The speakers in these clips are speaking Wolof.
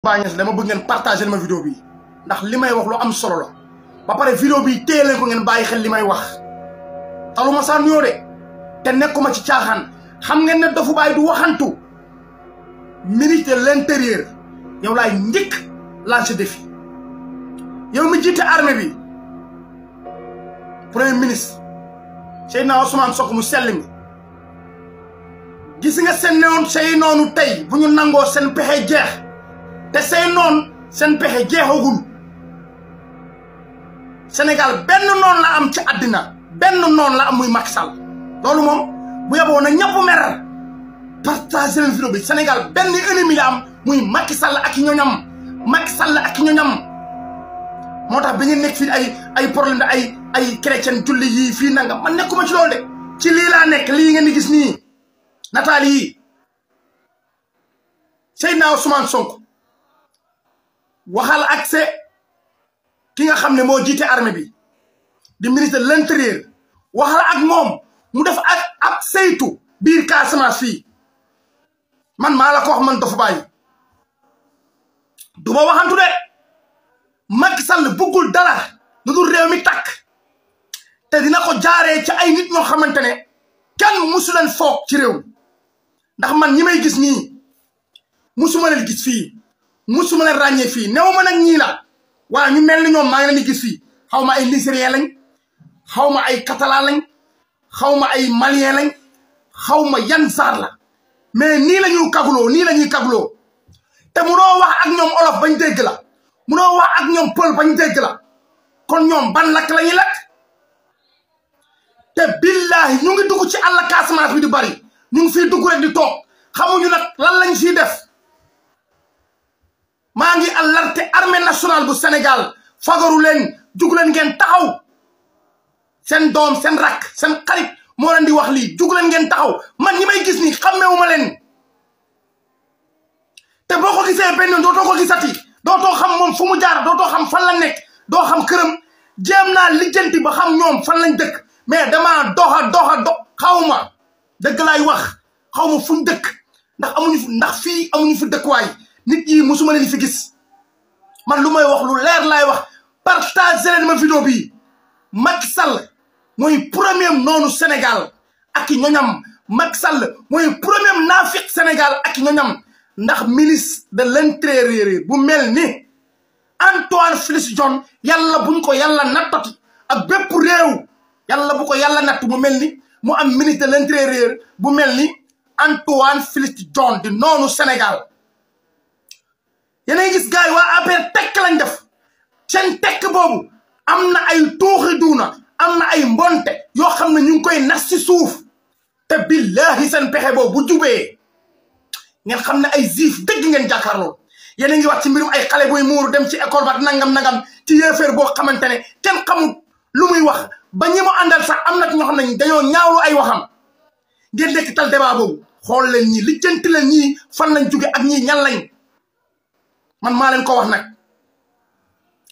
Bañes dama bëgg ngeen partager ma vidéo bi ndax limay wax lu am solo la ba paré vidéo bi téyel ko ngeen bayyi xel limay wax taluma sa nuyo de té nekkuma ci tiaxan xam ngeen ne Dofu Baye du waxantu ministre de l'intérieur yow lay ñëk lancer défi yow mi jité armée bi premier ministre Seydina Ousmane Sonko mu sell mi gis nga sen neewon sey nonu tay buñu nango sen pexé jeex te say noon seen pexe jeexagul Sénégal benn noon la am ci àddina benn noon la am muy Macky Sall loolu moom bu yeboo na ñëpp mer partager leen vidéo bi Sénégal benn ennemi la am muy Macky Sall ak ñoñam Macky Sall ak ñoñam moo tax bi ngeen nekk fii ay problème de ay chrétien julli yii fii nangam man nekkuma ci loolu de ci lii laa nekk lii ngeen di gis nii nataal yii Seydina Ousmane Sonko waxal ak ki nga xam ne moo jiite armée bi di ministre de l'intérieur waxal ak moom mu def ak saytu biir Casamance fii man maa la ko wax man Dofu Baye du ma waxantu de Macky Sall bëggul dara lu dul réew mi tàkk te dina ko jaaree ci ay nit ñoo xamante ne kenn musu leen foog ci réew ndax man ñi may gis nii musuma leen gis fii musuma leen ràññee fii néew ma nag ñii la waaye ñu mel ni ñoom maa ngi leen di gis fii xaw ma ay Nigérien lañ xaw ma ay catalan lañ xaw ma ay malien lañ xaw ma yan saar la mais nii la ñuy kaguloo nii la ñuy kaguloo te munoo wax ak ñoom olof bañ dégg la munoo wax ak ñoom pël bañ dégg la kon ñoom ban lakk la ñuy lakk te billahi ñu ngi dugg ci àll Casamance bi di bari ñu ngi fii dugg rek di toog xamuñu nag lan lañ fiy def maa ngi alerté armée nationale bu Sénégal fagaru leen jug leen ngeen taxaw seen doom seen rakk seen xarit moo leen di wax lii jug leen ngeen taxaw man ñi may gis nii xàmmewuma leen te boo ko gisee benn dootoo ko gisati dootoo xam moom fu mu jaar dootoo xam fan la nekk doo xam këram jéem naa lijjanti ba xam ñoom fan lañ dëkk mais damaa doxa xaw ma dëgg laay wax xaw ma fuñ dëkk ndax fii amuñu fi dëkkuwaay nit yi musuma leen fi gis man lu may wax lu leer laay wax partager leen ma vidéo bi Macky Sall mooy premier noonu Sénégal ak ñoñam Macky Sall mooy premier naafiq Sénégal ak ñoñam ndax ministre de l'intérieur bu mel ni Antoine Félix Diome yàlla buñ ko yàlla nattati ak bépp réew yàlla bu ko yàlla natt mu mel ni mu am ministre de l'intérieur bu mel ni Antoine Félix Diome di noonu Sénégal yéen gis gars yi waa APR tekk lañ def seen tekk boobu am na ay tuuxi duuna am na ay mbonte yoo xam ne ñu ngi koy nas ci suuf te billahi seen pexe boobu bu jubee ngeen xam ne ay juif dëgg ngeen jàkkaarloo yéen a ngi wax ci mbirum ay xale buy muuru dem ci école ba nangam ci yéeféer boo xamante ne kenn xamul lu muy wax ba ñi mu àndal sax am na ñoo xam ne dañoo ñaawlu ay waxam ngeen nekk tal débat boobu xool leen ñii lijjanti leen ñii fan lañ jóge ak ñii ñan lañ man maa leen ko wax nag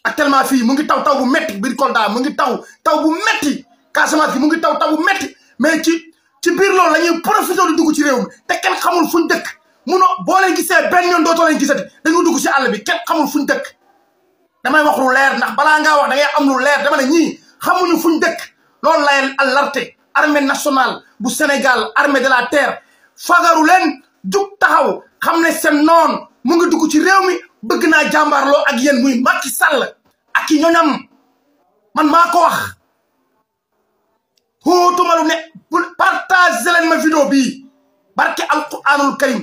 actuellement fii mu ngi taw bu metti biir Kolda mu ngi taw bu metti Casamance bi mu ngi taw bu metti mais ci biir loolu la ñuy profité di dugg ci réew mi te kenn xamul fuñ dëkk munoo boo leen gisee benn yoon dootoo leen gisati dañu dugg ci àll bi kenn xamul fuñ dëkk damay wax lu leer ndax balaa ngaa wax da ngay am lu leer dama ne ñii xamuñu fuñ dëkk loolu lay alerté armée nationale bu Sénégal armée de la terre fagaru leen jug taxaw xam ne seen noon mu ngi dugg ci réew mi bëgg naa jàmbaarloo ak yéen muy Macky Sall ak i ñoñam man maa ko wax xóotumalu ne partager leen ma vidéo bii barke alquranul karim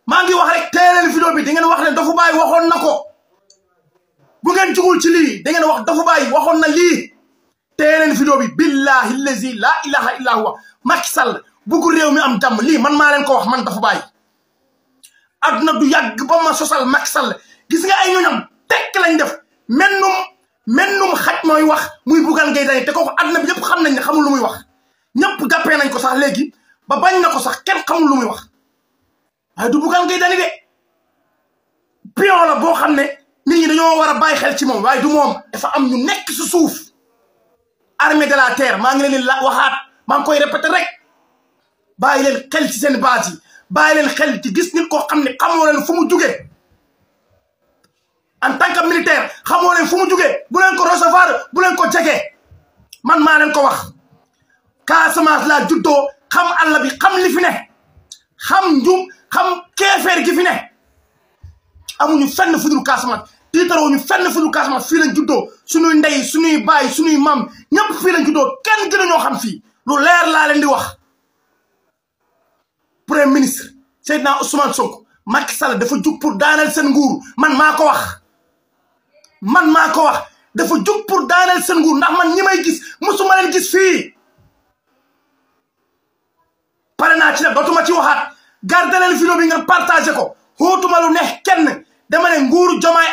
maa ngi wax rek tee leen vidéo bi da ngeen wax ne Dofu Baye waxoon na ko bu ngeen jugul ci lii da ngeen wax Dofu Baye waxoon na lii tee leen vidéo bi billahi allazi la ilaha illa huwa Macky Sall buggu réew mi am jàmm lii man maa leen ko wax man Dofu Baye aduna du yàgg ba ma sosal Macky Sall gis nga ay ñoñam tekk lañ def mennum xaj mooy wax muy Bougane Gueye Dany te kooku aduna bi ñëpp xam nañ ne xamul lu muy wax ñëpp jàppee nañ ko sax léegi ba bañ na ko sax kenn xamul lu muy wax waaye du Bougane Gueye Dany de pion la boo xam ne nit ñi dañoo war a bàyyi xel ci moom waaye du moom dafa am ñu nekk si suuf armée de la terre maa ngi leen di waxaat maa ngi koy répété rek bàyyi leen xel ci seen base yi bàyyi leen xel ci gis nit koo xam ne xamoo leen fu mu jugee xamoo leen fu mu jugee bu leen ko recevoir bu leen ko jege man maa leen ko wax Casamance laa juddoo xam àll bi xam li fi ne xam njum xam keefeer gi fi ne amuñu fenn fu dul Casamance tiitaroo fenn fu dul Casamance fii lañ juddoo suñuy ndey suñuy baay suñuy maam ñëpp fii lañ juddoo kenn gën a ñoo xam fii lu leer laa leen di wax premier ministre Seydina Ousmane Sonko Macky Sall dafa jug pour daaneel seen nguur man maa ko wax dafa jug pour daaneel seen nguur ndax man ñi may gis musuma leen gis fii pare naa ci nag dootuma ci waxaat garder leen vidéo bi nga partagé ko xootuma lu neex kenn dama ne nguuru Diomaye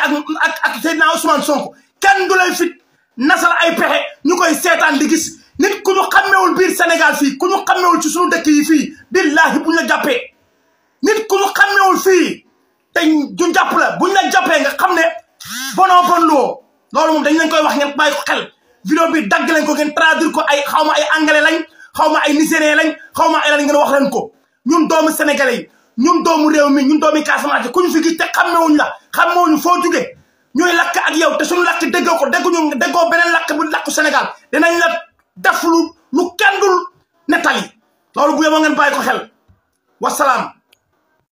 ak Seydina Ousmane Sonko kenn du lay fit nasal ay pexe ñu koy seetaan di gis nit ku ñu xàmmewul biir Sénégal fii ku ñu xàmmewul ci suñu dëkk yi fii billahi buñ la jàppee nit ku ñu xàmmewul fii te du jàpp la buñ la jàppee nga xam ne bonoo bon loo loolu moom dañ leen koy wax ngeen bàyyi ko xel vidéo bi dagg leen ko ngeen traduire ko ay xaw ma ay anglais lañ xaw ma ay nigérien lañ xaw ma ay lan ngeen wax leen ko ñun doomu sénégalais yi ñun doomu réew mi ñun doomi Casamance ku ñu fi gis te xàmmewuñ la xàmmewuñ foo jugee ñuy lakk ak yow te suñu lakk déggoo ko déggoo beneen lakk bu lakku Sénégal dinañ la def lu kenn dul nettali loolu bu yeboo ngeen bàyyi ko xel wasalaam